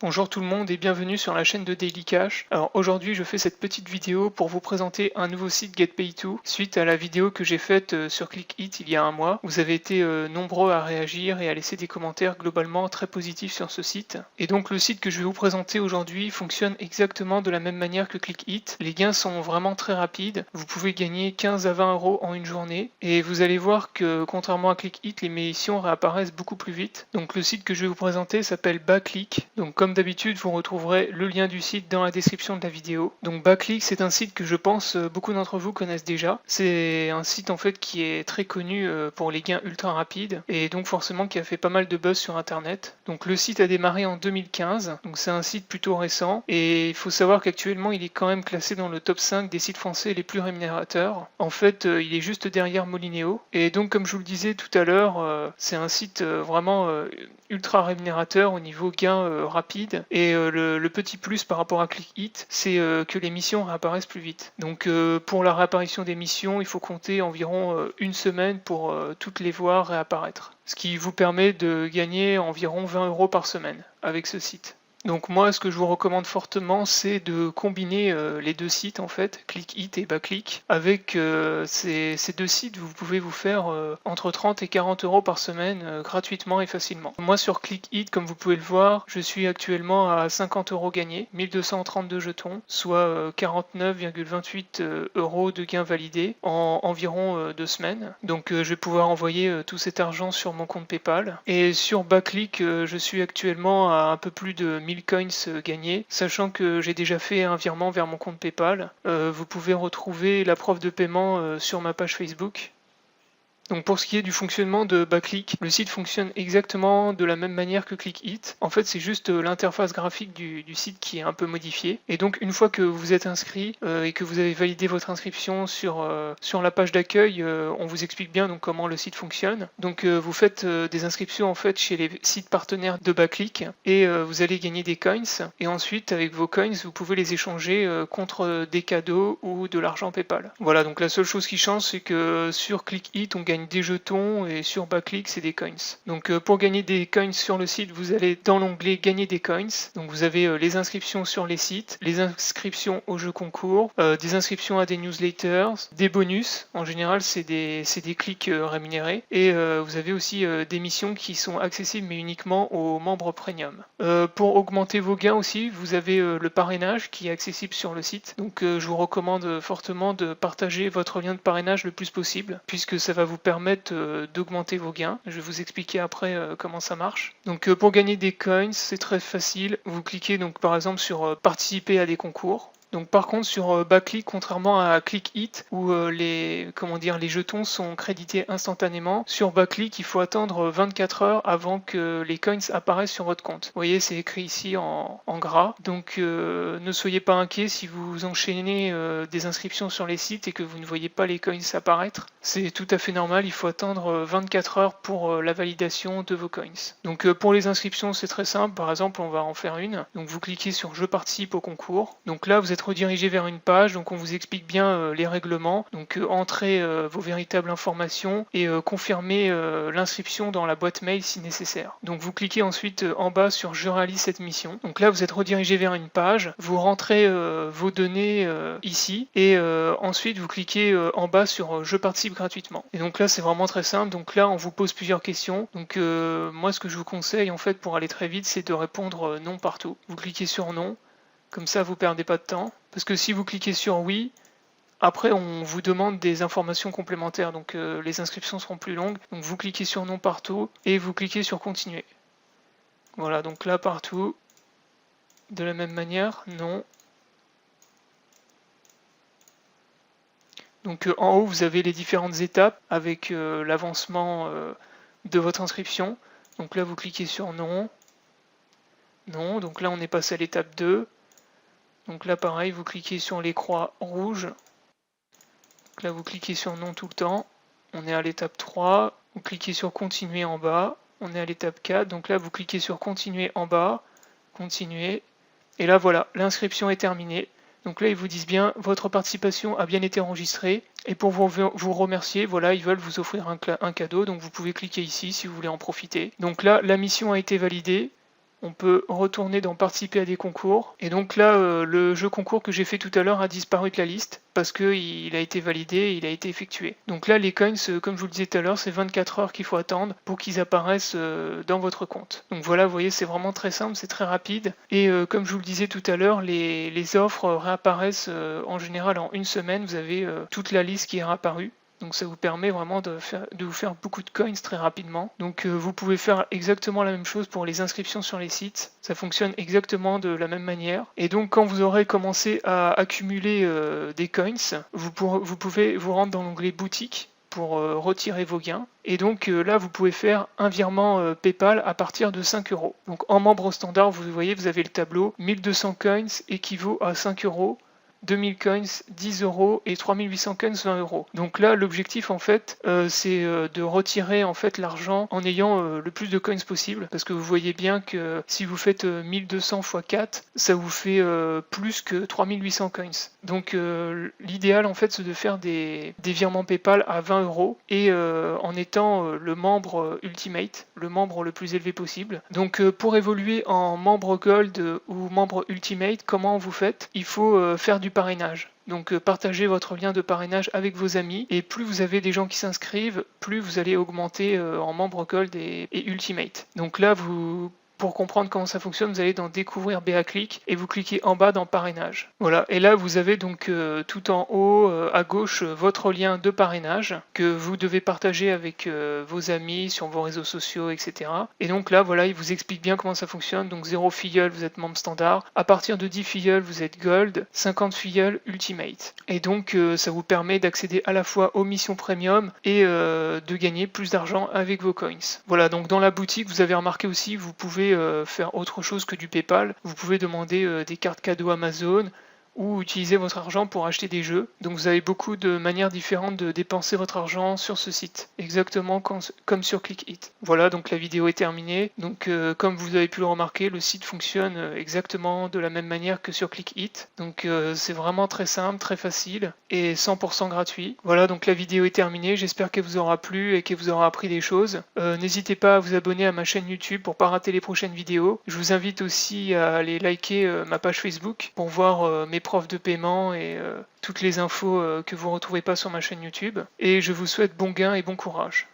Bonjour tout le monde et bienvenue sur la chaîne de Daily Cash. Alors aujourd'hui je fais cette petite vidéo pour vous présenter un nouveau site GetPay2 suite à la vidéo que j'ai faite sur ClickHit il y a un mois. Vous avez été nombreux à réagir et à laisser des commentaires globalement très positifs sur ce site. Et donc le site que je vais vous présenter aujourd'hui fonctionne exactement de la même manière que ClickHit. Les gains sont vraiment très rapides. Vous pouvez gagner 15 à 20 euros en une journée et vous allez voir que contrairement à ClickHit, les missions réapparaissent beaucoup plus vite. Donc le site que je vais vous présenter s'appelle Backlick. Donc comme d'habitude, vous retrouverez le lien du site dans la description de la vidéo. Donc Backlick, c'est un site que je pense beaucoup d'entre vous connaissent déjà. C'est un site en fait qui est très connu pour les gains ultra rapides et donc forcément qui a fait pas mal de buzz sur internet. Donc le site a démarré en 2015, donc c'est un site plutôt récent et il faut savoir qu'actuellement il est quand même classé dans le top 5 des sites français les plus rémunérateurs. En fait, il est juste derrière Molineo et donc comme je vous le disais tout à l'heure, c'est un site vraiment ultra rémunérateur au niveau gain rapide et le petit plus par rapport à ClickHit, c'est que les missions réapparaissent plus vite. Donc pour la réapparition des missions, il faut compter environ une semaine pour toutes les voir réapparaître, ce qui vous permet de gagner environ 20 euros par semaine avec ce site. Donc moi, ce que je vous recommande fortement, c'est de combiner les deux sites en fait, ClickHit et Backlick. Avec ces deux sites, vous pouvez vous faire entre 30 et 40 euros par semaine gratuitement et facilement. Moi sur ClickHit, comme vous pouvez le voir, je suis actuellement à 50 euros gagnés, 1232 jetons, soit 49,28 euros de gains validés en environ 2 semaines. Donc je vais pouvoir envoyer tout cet argent sur mon compte PayPal. Et sur Backlick, je suis actuellement à un peu plus de 1000 coins gagnés, sachant que j'ai déjà fait un virement vers mon compte PayPal. Vous pouvez retrouver la preuve de paiement sur ma page Facebook. Donc pour ce qui est du fonctionnement de Backlick, le site fonctionne exactement de la même manière que ClickHit. En fait, c'est juste l'interface graphique du site qui est un peu modifiée. Et donc une fois que vous êtes inscrit et que vous avez validé votre inscription sur la page d'accueil, on vous explique bien donc comment le site fonctionne. Donc vous faites des inscriptions en fait chez les sites partenaires de Backlick et vous allez gagner des coins. Et ensuite avec vos coins, vous pouvez les échanger contre des cadeaux ou de l'argent PayPal. Voilà, donc la seule chose qui change, c'est que sur ClickHit, on gagne des jetons et sur Backlick c'est des coins. Donc pour gagner des coins sur le site, vous allez dans l'onglet gagner des coins. Donc vous avez les inscriptions sur les sites, les inscriptions aux jeux concours, des inscriptions à des newsletters, des bonus. En général c'est des clics rémunérés et vous avez aussi des missions qui sont accessibles mais uniquement aux membres premium. Pour augmenter vos gains aussi, vous avez le parrainage qui est accessible sur le site. Donc je vous recommande fortement de partager votre lien de parrainage le plus possible puisque ça va vous permettre d'augmenter vos gains. Je vais vous expliquer après comment ça marche. Donc pour gagner des coins, c'est très facile. Vous cliquez donc par exemple sur participer à des concours. Donc par contre sur Backlick, contrairement à ClickHit où les jetons sont crédités instantanément, sur Backlick il faut attendre 24 heures avant que les coins apparaissent sur votre compte. Vous voyez, c'est écrit ici en gras. Donc ne soyez pas inquiets si vous enchaînez des inscriptions sur les sites et que vous ne voyez pas les coins apparaître. C'est tout à fait normal, il faut attendre 24 heures pour la validation de vos coins. Donc pour les inscriptions c'est très simple, par exemple on va en faire une. Donc vous cliquez sur je participe au concours. Donc là vous êtes redirigé vers une page, donc on vous explique bien les règlements. Donc entrez vos véritables informations et confirmez l'inscription dans la boîte mail si nécessaire. Donc vous cliquez ensuite en bas sur je réalise cette mission. Donc là vous êtes redirigé vers une page, vous rentrez vos données ici et ensuite vous cliquez en bas sur je participe gratuitement. Et donc là c'est vraiment très simple. Donc là on vous pose plusieurs questions. Donc moi ce que je vous conseille en fait pour aller très vite, c'est de répondre non partout. Vous cliquez sur non. Comme ça, vous perdez pas de temps. Parce que si vous cliquez sur oui, après on vous demande des informations complémentaires. Donc les inscriptions seront plus longues. Donc vous cliquez sur non partout et vous cliquez sur continuer. Voilà, donc là partout, de la même manière, non. Donc en haut, vous avez les différentes étapes avec l'avancement de votre inscription. Donc là, vous cliquez sur non. Non, donc là on est passé à l'étape 2. Donc là pareil, vous cliquez sur les croix rouges. Donc là vous cliquez sur non tout le temps. On est à l'étape 3. Vous cliquez sur continuer en bas. On est à l'étape 4. Donc là vous cliquez sur continuer en bas. Continuer. Et là voilà, l'inscription est terminée. Donc là ils vous disent bien votre participation a bien été enregistrée. Et pour vous remercier, voilà, ils veulent vous offrir un cadeau. Donc vous pouvez cliquer ici si vous voulez en profiter. Donc là la mission a été validée. on peut retourner dans participer à des concours. Et donc là, le jeu concours que j'ai fait tout à l'heure a disparu de la liste parce qu'il a été validé, il a été effectué. Donc là, les coins, comme je vous le disais tout à l'heure, c'est 24 heures qu'il faut attendre pour qu'ils apparaissent dans votre compte. Donc voilà, vous voyez, c'est vraiment très simple, c'est très rapide. Et comme je vous le disais tout à l'heure, les offres réapparaissent en général en une semaine. Vous avez toute la liste qui est réapparue. Donc ça vous permet vraiment de vous faire beaucoup de coins très rapidement. Donc vous pouvez faire exactement la même chose pour les inscriptions sur les sites. Ça fonctionne exactement de la même manière. Et donc quand vous aurez commencé à accumuler des coins, vous pouvez vous rendre dans l'onglet boutique pour retirer vos gains. Et donc là, vous pouvez faire un virement PayPal à partir de 5 euros. Donc en membre standard, vous voyez, vous avez le tableau. 1200 coins équivaut à 5 euros. 2000 coins, 10 euros et 3800 coins, 20 euros. Donc là, l'objectif en fait, c'est de retirer en fait l'argent en ayant le plus de coins possible, parce que vous voyez bien que si vous faites 1200 x 4, ça vous fait plus que 3800 coins. Donc l'idéal en fait, c'est de faire des virements PayPal à 20 euros et en étant le membre Ultimate, le membre le plus élevé possible. Donc pour évoluer en membre Gold ou membre Ultimate, comment vous faites? Il faut faire du parrainage. Donc partagez votre lien de parrainage avec vos amis et plus vous avez des gens qui s'inscrivent, plus vous allez augmenter en membre Gold et Ultimate. Donc là, pour comprendre comment ça fonctionne, vous allez dans Découvrir BAClick et vous cliquez en bas dans Parrainage. Voilà, et là vous avez donc tout en haut à gauche votre lien de parrainage que vous devez partager avec vos amis sur vos réseaux sociaux, etc. Et donc là, voilà, il vous explique bien comment ça fonctionne. Donc 0 filleul, vous êtes membre standard. À partir de 10 filleuls, vous êtes Gold. 50 filleuls, Ultimate. Et donc ça vous permet d'accéder à la fois aux missions premium et de gagner plus d'argent avec vos coins. Voilà, donc dans la boutique, vous avez remarqué aussi, vous pouvez faire autre chose que du PayPal. Vous pouvez demander des cartes cadeaux Amazon ou utiliser votre argent pour acheter des jeux. Donc vous avez beaucoup de manières différentes de dépenser votre argent sur ce site, exactement comme sur ClickHit. Voilà, donc la vidéo est terminée. Donc comme vous avez pu le remarquer, le site fonctionne exactement de la même manière que sur ClickHit. Donc c'est vraiment très simple, très facile et 100% gratuit. Voilà, donc la vidéo est terminée. J'espère qu'elle vous aura plu et qu'elle vous aura appris des choses. N'hésitez pas à vous abonner à ma chaîne YouTube pour ne pas rater les prochaines vidéos. Je vous invite aussi à aller liker ma page Facebook pour voir mes preuves de paiement et toutes les infos que vous ne retrouvez pas sur ma chaîne YouTube. Et je vous souhaite bon gain et bon courage.